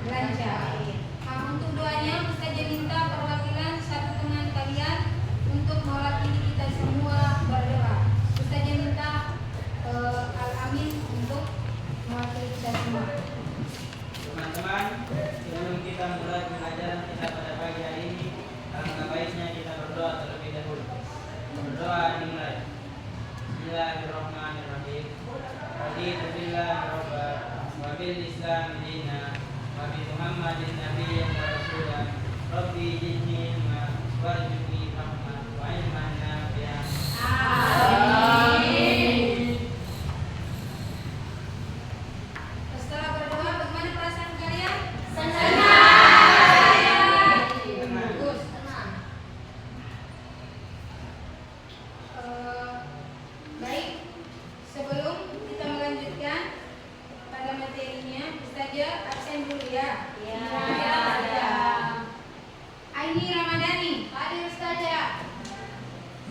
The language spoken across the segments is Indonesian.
belanja. Untuk doanya Ustazah minta perwakilan satu teman kalian untuk mewakili kita semua berdoa. Ustazah minta Al-Amin untuk mewakili kita semua. Teman-teman, sebelum kita mulai pelajaran kita pada pagi hari ini, alangkah baiknya kita berdoa terlebih dahulu. Berdoa dimulai. Bismillahirrahmanirrahim. Raditu billahi rabban wa bil Islam dinan wa bi Muhammadin nabiyyan wa rasulan. Rabbi zidni ilma warzuqni rahmah wa ilman nafi'an. Amin. Setelah berdoa, bagaimana perasaan kalian? Senang. Bagus, tenang. Baik, sebelum kita melanjutkan pada materinya, Ustazah absen dulu ya. Ya. Aini Ramadhani, hadir Ustazah.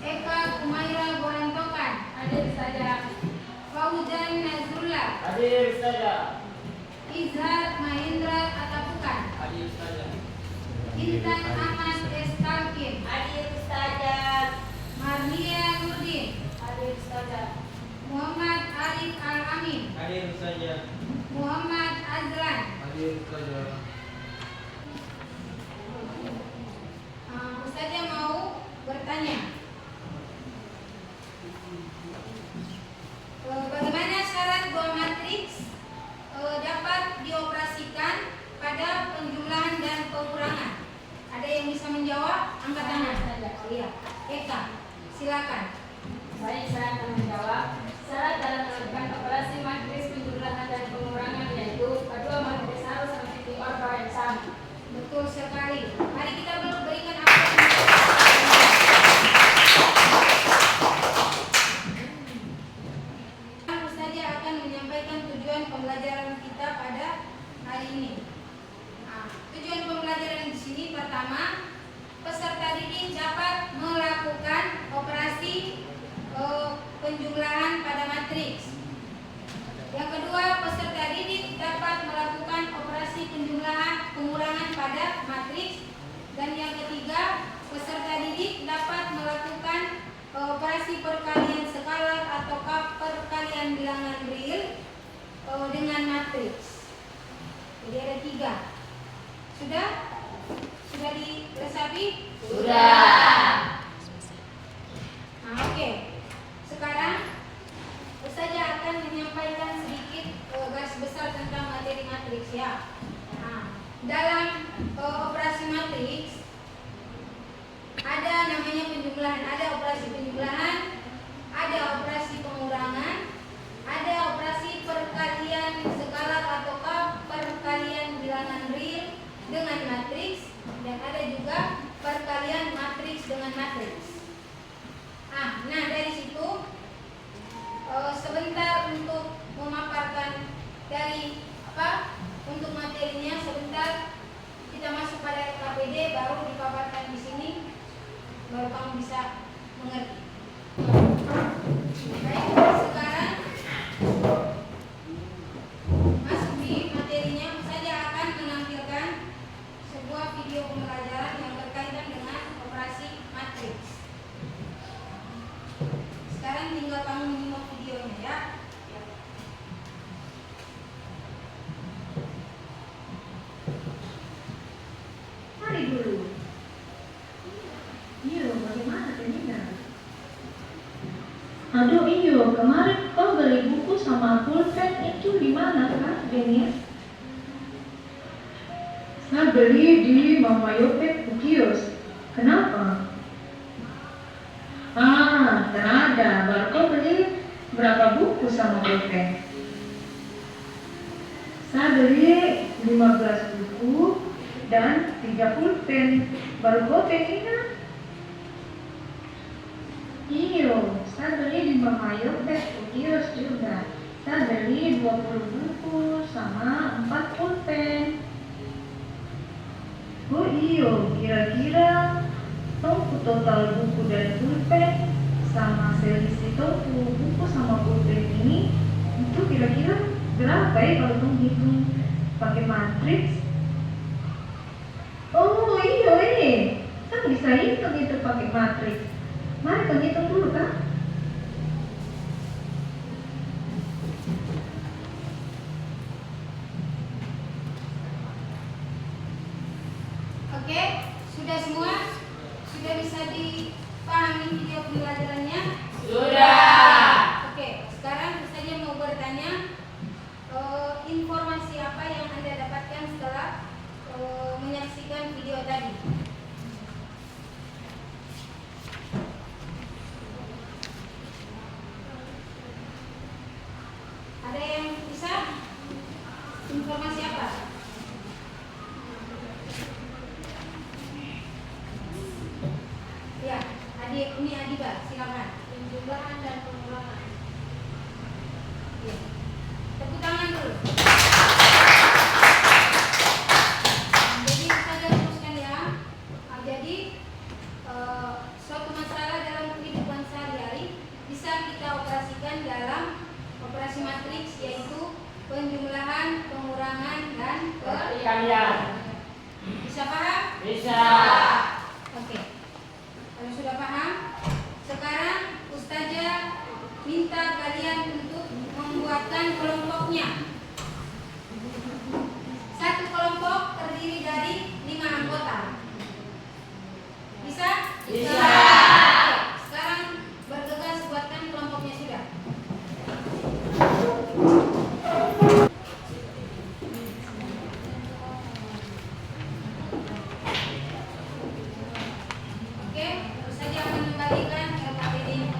Eka Kumaira Borantokan, hadir Ustazah. Fauzan Nazrullah, Hadir saja. Izhar Mahendra Atapukan, Hadir saja. Intan Ahmad Estalkin, Hadir Ustazah. Marlia Nurdin, Hadir Ustazah. Muhammad Arif Al-Amin, Hadir saja. Muhammad Azlan. Hadir saja. Ustazah mau bertanya, bagaimana syarat dua matriks dapat dioperasikan pada penjumlahan dan pengurangan? Ada yang bisa menjawab? Angkat tangan. Oh iya, Eka, silakan. Baik, saya akan menjawab. Syarat dalam melakukan operasi matriks penjumlahan dan pengurangan yaitu kedua matriks harus memiliki order yang sama. Betul sekali. Mari kita berikan aplaus. Ustazah akan menyampaikan tujuan pembelajaran kita pada hari ini. Tujuan pembelajaran di sini pertama, peserta didik dapat melakukan operasi penjumlahan pada matriks. Yang kedua, peserta didik dapat melakukan operasi penjumlahan pengurangan pada matriks. Dan yang ketiga, peserta didik dapat melakukan operasi perkalian skalar atau perkalian bilangan real dengan matriks. Jadi ada 3. Sudah? Sudah diresapi? Sudah. Oke. Sekarang Ustazah akan menyampaikan sedikit garis besar tentang materi matriks ya. Dalam operasi matriks ada namanya penjumlahan, ada operasi penjumlahan, ada operasi pengurangan, ada operasi perkalian skalar atau perkalian bilangan real dengan matriks, dan ada juga perkalian matriks dengan matriks. Nah, dari situ sebentar untuk memaparkan dari untuk materinya, sebentar kita masuk pada KPD, baru dipaparkan di sini, baru kamu bisa mengerti. Baik, sekarang masuk di materinya. Saya akan menampilkan sebuah video pembelajaran yang berkaitan dengan operasi matriks. Sekarang tinggal kamu menyimak videonya ya. Mari dulu. Iyo, bagaimana Penina? Aduh Iyo, kemarin kau beli buku sama pulpen itu di mana kan, Dennis? Saya beli di Mama Yopet Kios. Kenapa? Terada. Baru kau beli berapa buku sama pulpen? Saya beli 15 buku dan 3 pulpen. Baru kau Penina? Iyo, saya beli di Mama Yopet Kios juga. Saya beli 20 buku sama 4 pulpen. Oh iyo, kira-kira tongku total buku dan pulpen sama selisih tongku buku sama pulpen ini itu kira-kira berapa ya kalau kamu hitung pakai matriks? sudah hitung itu pakai matriks. Mari kita hitung dulu kan? Oke, sudah semua? Sudah bisa dipahami video pembelajarannya? Sudah. Oke, sekarang saya mau bertanya informasi apa yang Anda dapatkan setelah menyaksikan video tadi? Ada yang bisa? Informasi apa? Ya, ini Adiba, silakan. Penjumlahan dan pengurangan. Ya. Tepuk tangan dulu. Jadi saya teruskan ya. Jadi suatu masalah dalam kehidupan sehari-hari bisa kita operasikan dalam operasi matriks, yaitu penjumlahan, pengurangan, dan Perkalian. Bisa paham? Bisa. Oke. Kalau sudah paham, sekarang Ustazah minta kalian untuk membuatkan kelompoknya. Satu kelompok terdiri dari 5 anggota. Bisa? Bisa. Oke, sekarang bergegas buatkan kelompoknya sudah. Oke, Ustazah akan membalikan LKPD-nya.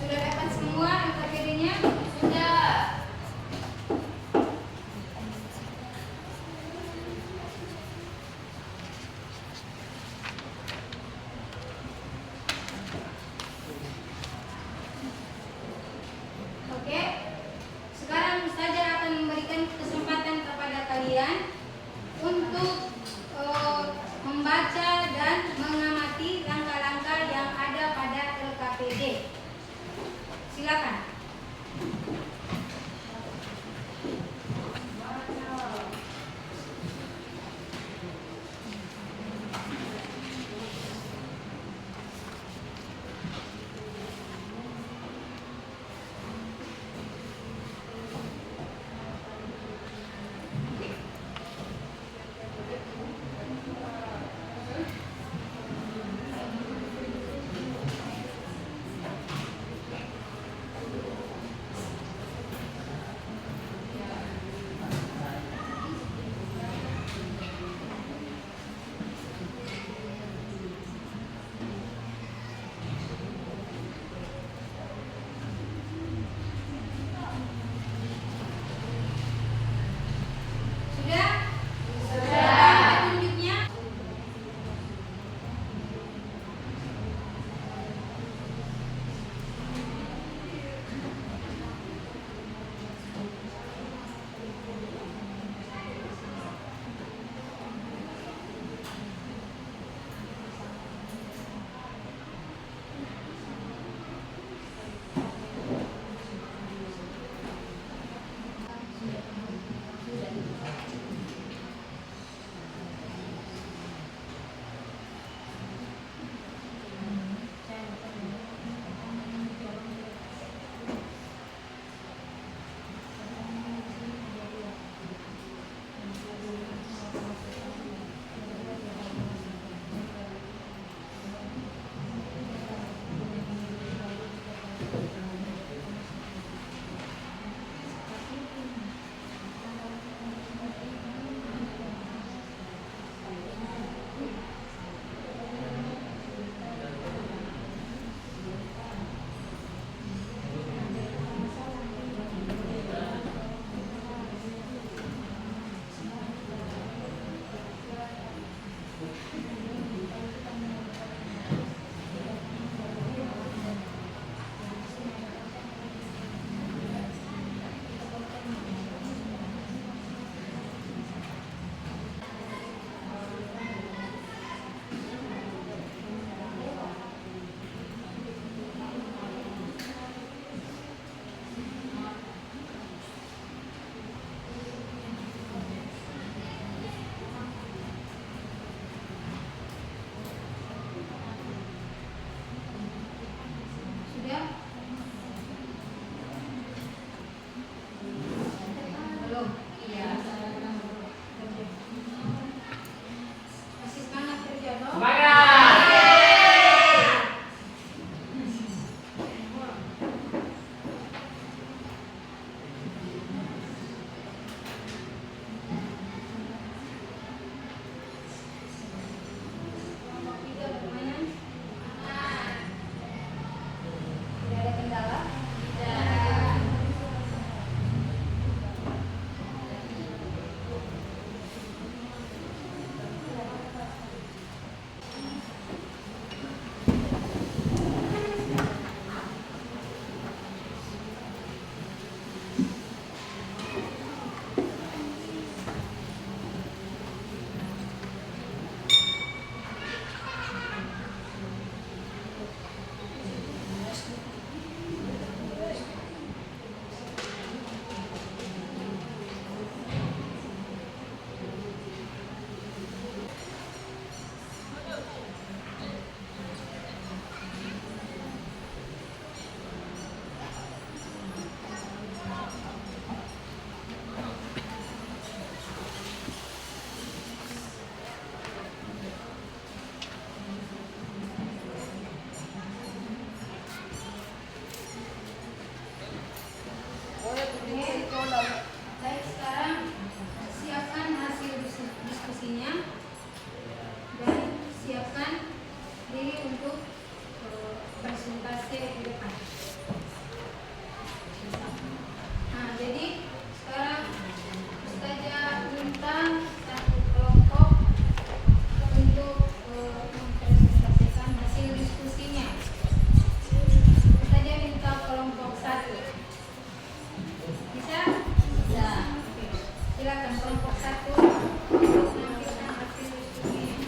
Sudah dapat semua LKPD-nya? Sudah. Oke. Sekarang Ustazah akan memberikan kesempatan kepada kalian untuk membaca dan mengamati langkah-langkah yang ada pada LKPD. Silakan. berdiri untuk presentasi di depan. Nah, jadi sekarang Ustazah minta satu kelompok untuk mempresentasikan hasil diskusinya. Ustazah minta kelompok 1. Bisa? Bisa. Oke. Silakan kelompok 1 untuk menampilkan hasil diskusinya.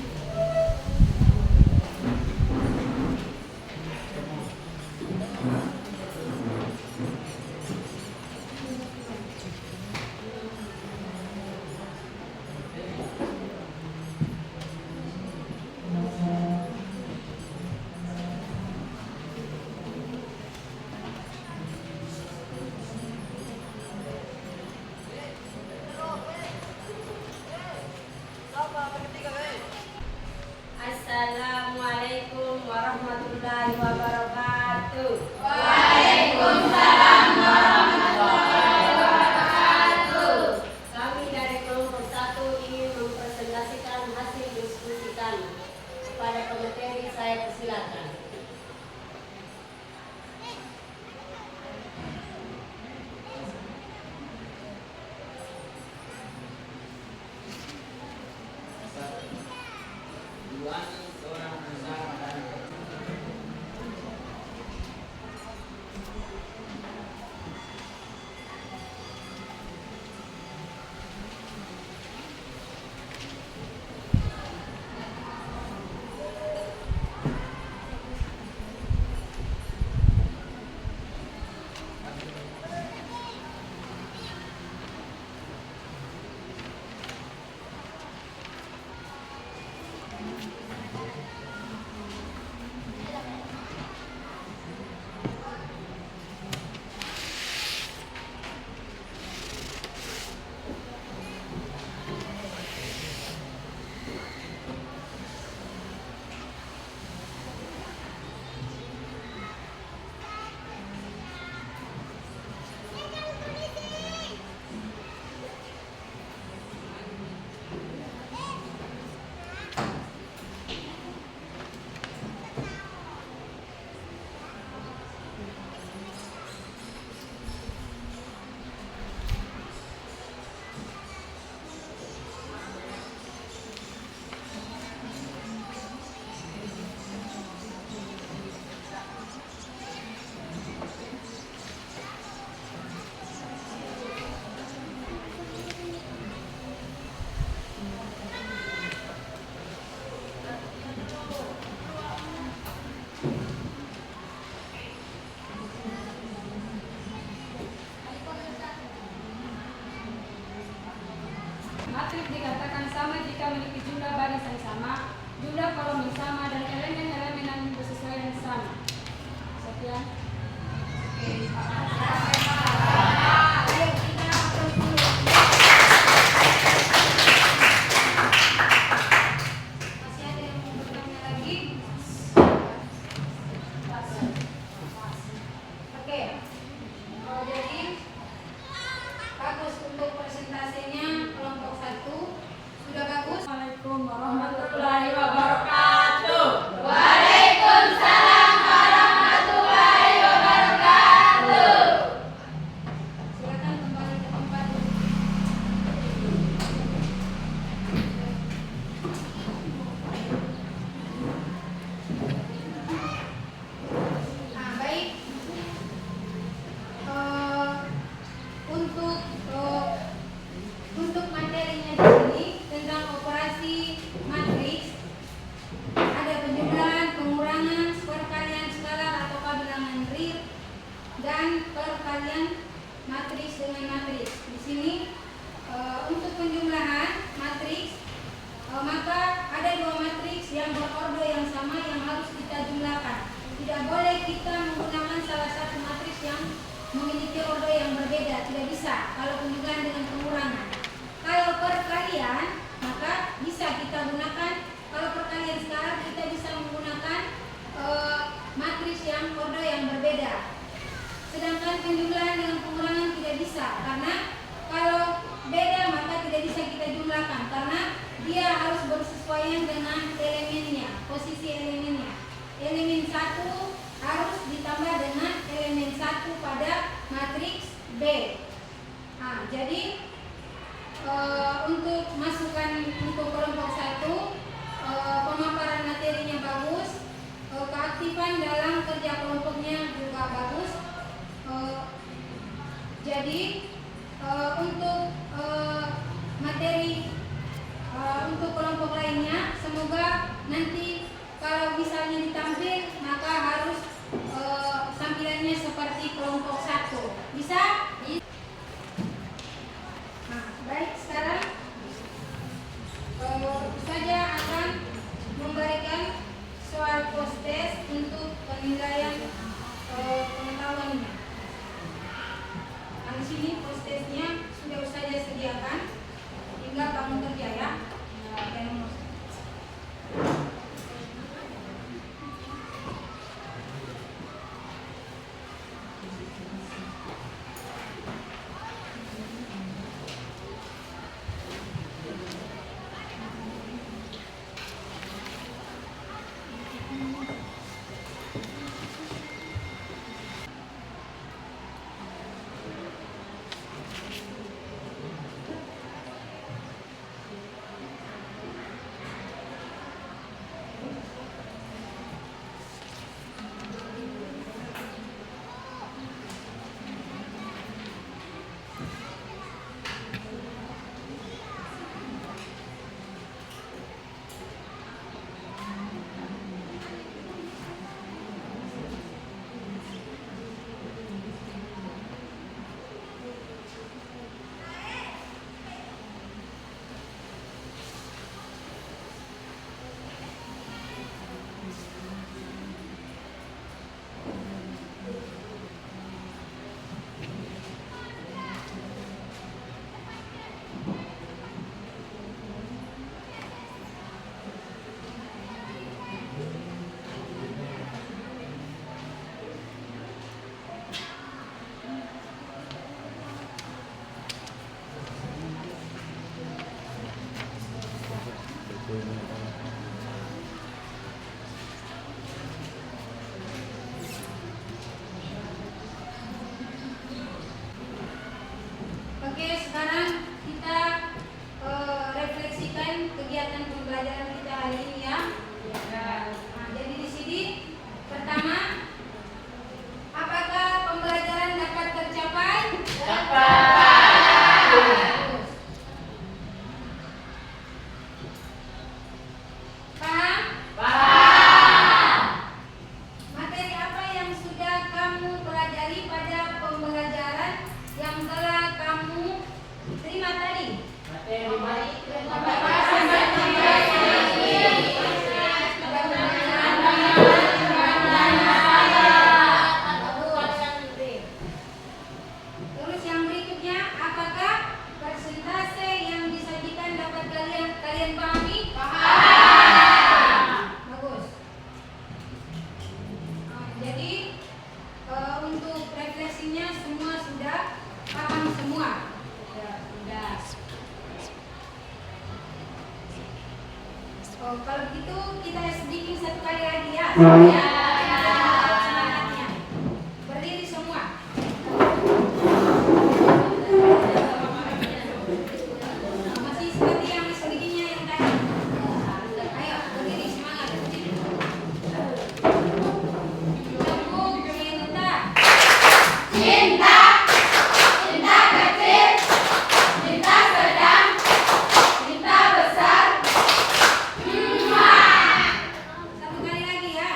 Assalamualaikum warahmatullahi wabarakatuh. Waalaikumsalam warahmatullahi wabarakatuh. Kami dari kelompok 1 ingin mempresentasikan hasil diskusi kami. Kepada pemateri saya persilakan. Tujuan seorang anak dan Matriks dikatakan sama jika memiliki jumlah baris yang sama, jumlah kolom yang sama, dan elemen-elemen yang bersesuaian yang sama. Sekian. Ayo kita akan dulu. Masih ada yang mau bertanya lagi? Oke. Jadi bagus untuk presentasinya kelompok 1. Sudah bagus? Assalamualaikum warahmatullahi wabarakatuh. Waalaikumsalam warahmatullahi wabarakatuh. Silakan kembali ke tempat. Nah, baik. Untuk materinya di sini tentang operasi matriks, ada penjumlahan, pengurangan, perkalian skala atau bilangan real, dan perkalian matriks dengan matriks. Di sini untuk penjumlahan matriks, maka ada 2 matriks yang berordo yang sama yang harus kita jumlahkan. Tidak boleh kita menggunakan salah satu matriks yang memiliki ordo yang berbeda, tidak bisa. Kalau penjumlahan dengan pengurangan. Kalau perkalian, maka bisa kita gunakan. Kalau perkalian skala, kita bisa menggunakan matriks yang ordo yang berbeda. Sedangkan penjumlahan dengan pengurangan tidak bisa, karena kalau beda maka tidak bisa kita jumlahkan, karena dia harus bersesuaian berkesesuaian dengan elemennya, posisi elemennya. Elemen 1 harus ditambah dengan elemen 1 pada matriks B. Nah, jadi untuk masukkan untuk kelompok 1, pemaparan materinya bagus, keaktifan dalam kerja kelompoknya juga bagus. Jadi untuk materi untuk kelompok lainnya, semoga nanti kalau misalnya ditampil maka harus tampilannya seperti kelompok 1. Bisa? Nah, baik, sekarang saya akan memberikan soal post test untuk penilaian pengetahuannya. Nah, di sini post testnya sudah saya sediakan, tinggal kamu kerja ya. Oke, sekarang kita refleksikan kegiatan pembelajaran kita hari ini ya. Nah, jadi di sini pertama, apakah pembelajaran dapat tercapai? Bagus. Paham? Materi apa yang sudah kamu pelajari pada pembelajaran yang telah kamu terima tadi? Terus yang berikutnya, apakah persentase yang disajikan dapat kalian pahami? Bagus. Jadi untuk refleksinya semua sudah paham semua. Sudah. Kalau begitu kita sedikit satu kali lagi ya. Semangatnya. Berdiri semua. Masih seperti yang sedikitnya yang tadi. Ayo berdiri, semangat. Tepuk cinta. Cinta kecil, cinta sedang, cinta besar. Satu kali lagi ya.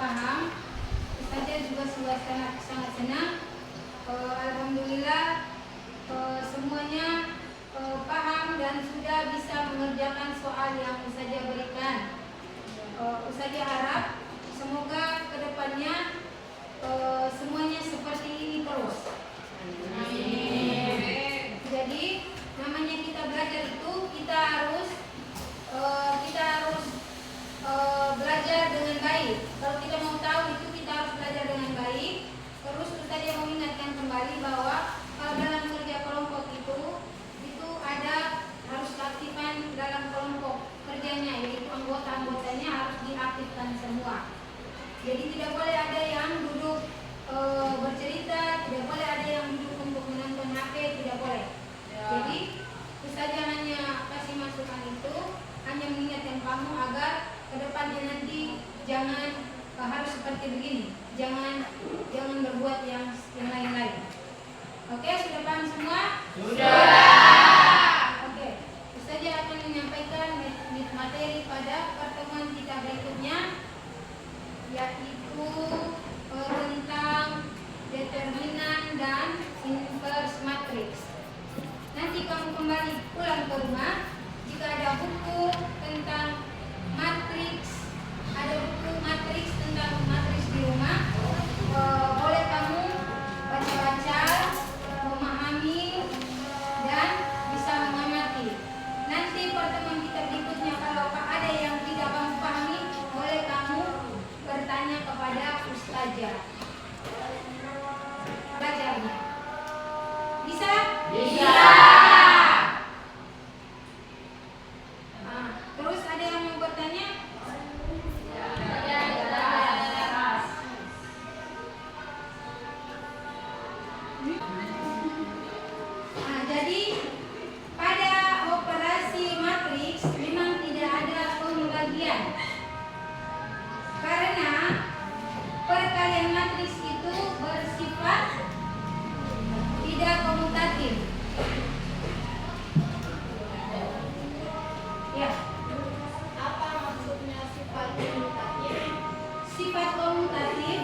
paham. Ustazah juga sangat senang. Alhamdulillah semuanya paham dan sudah bisa mengerjakan soal yang Ustazah berikan. Ustazah harap semoga kedepannya semuanya seperti ini terus. Jadi namanya kita belajar itu kita harus belajar dengan baik. Kalau kita mau tahu itu kita harus belajar dengan baik. Terus Ustazah mau ingatkan kembali bahwa kalau dalam kerja kelompok itu ada harus keaktifan dalam kelompok kerjanya, yaitu anggota-anggotanya harus diaktifkan semua. Jadi tidak boleh ada yang duduk bercerita, tidak boleh ada yang duduk untuk menonton HP, tidak boleh. Jadi Ustazah hanya kasih masukan itu, hanya mengingatkan kamu agar kedepannya nanti jangan harus seperti begini, jangan berbuat yang lain-lain. Oke, sudah paham semua? Sudah. Oke, Ustazah akan menyampaikan materi pada pertemuan kita berikutnya, yaitu tentang determinan dan inverse matrix. Nanti kamu kembali pulang ke rumah, jika ada buku tentang matriks, ada buku matriks tentang matriks di rumah, boleh kamu baca-baca, memahami, dan bisa mengamati. Nanti pertemuan kita berikutnya, kalau ada yang tidak kamu pahami, boleh kamu bertanya kepada Ustazah. Belajarnya bisa? Bisa. Terus ada yang mau bertanya? Jadi pada operasi matriks memang tidak ada pembagian, karena perkalian matriks itu bersifat tidak komutatif. Ya. Apa maksudnya sifat komutatif? Sifat komutatif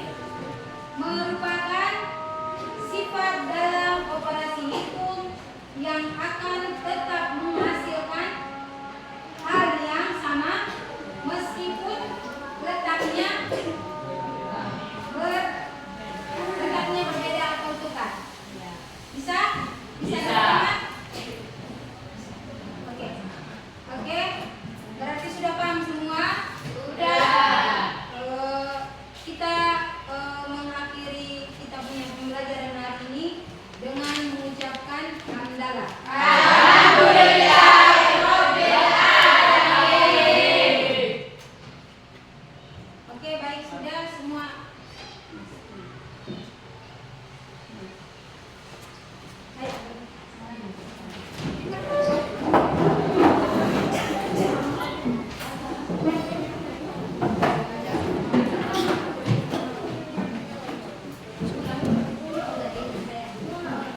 merupakan sifat dalam operasi hitung yang akan tetap menghasilkan hal yang sama meskipun letaknya berbeda atau tukar. Bisa? Bisa. Oke. Berarti sudah paham semua? Sudah. Kita mengakhiri kita punya pembelajaran hari ini dengan mengucapkan hamdalah. Oke, baik, sudah semua. Ayo.